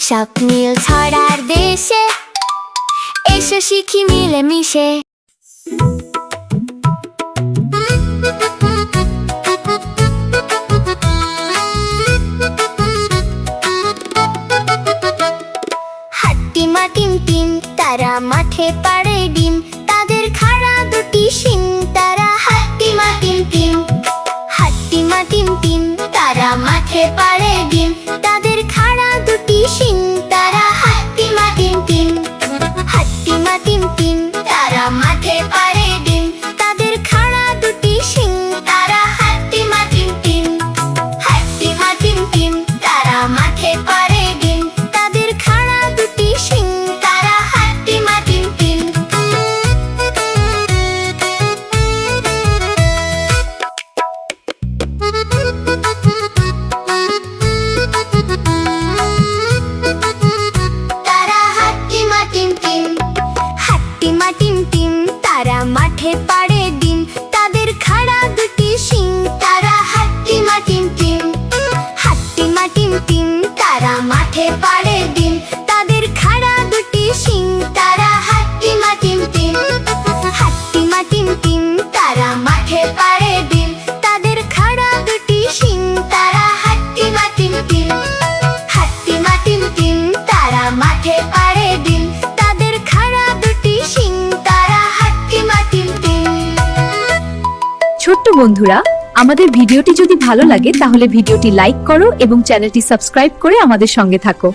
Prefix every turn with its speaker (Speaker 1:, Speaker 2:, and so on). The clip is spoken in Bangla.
Speaker 1: স্বপ্নীল ছড়ার দেশে এসো শিখি মিলেমিশে। হাট্টিমা টিম টিম তারা মাঠে পাড়ে ডিম, তাদের খাড়া দুটি শিং তারা হাট্টিমা টিম টিম। হাট্টিমা টিম টিম তারা মাঠে পাড়ে ডিম, তাদের খাড়া দুটি শিং তারা হাট্টিমা টিম টিম। হাট্টিমা টিম টিম তারা মাঠে পাড়ে ডিম, তাদের খাড়া দুটি শিং তারা হাট্টিমা টিম টিম। হাট্টিমা টিম টিম তারা মাঠে পাড়ে ডিম, তাদের খাড়া দুটি শিং তারা হাট্টিমা টিম টিম। তারা হাট্টিমা টিম টিম। হাট্টিমা টিম টিম তারা মাঠে পাড়ে ডিম, তাদের খাড়া দুটি শিং তারা হাট্টিমা টিম টিম। হাট্টিমা টিম টিম তারা মাঠে পাড়ে ডিম, তাদের খাড়া দুটি শিং তারা হাট্টিমা টিম টিম। হাট্টিমা টিম টিম তারা মাঠে পাড়ে ডিম, তাদের খাড়া দুটি শিং তারা হাট্টিমা টিম টিম। হাট্টিমা টিম টিম তারা মাঠে পাড়ে ডিম, তাদের খাড়া দুটি শিং তারা হাট্টিমা টিম টিম।
Speaker 2: ছোট্ট বন্ধুরা, আমাদের ভিডিওটি যদি ভালো লাগে তাহলে ভিডিওটি লাইক করো এবং চ্যানেলটি সাবস্ক্রাইব করে আমাদের সঙ্গে থাকো।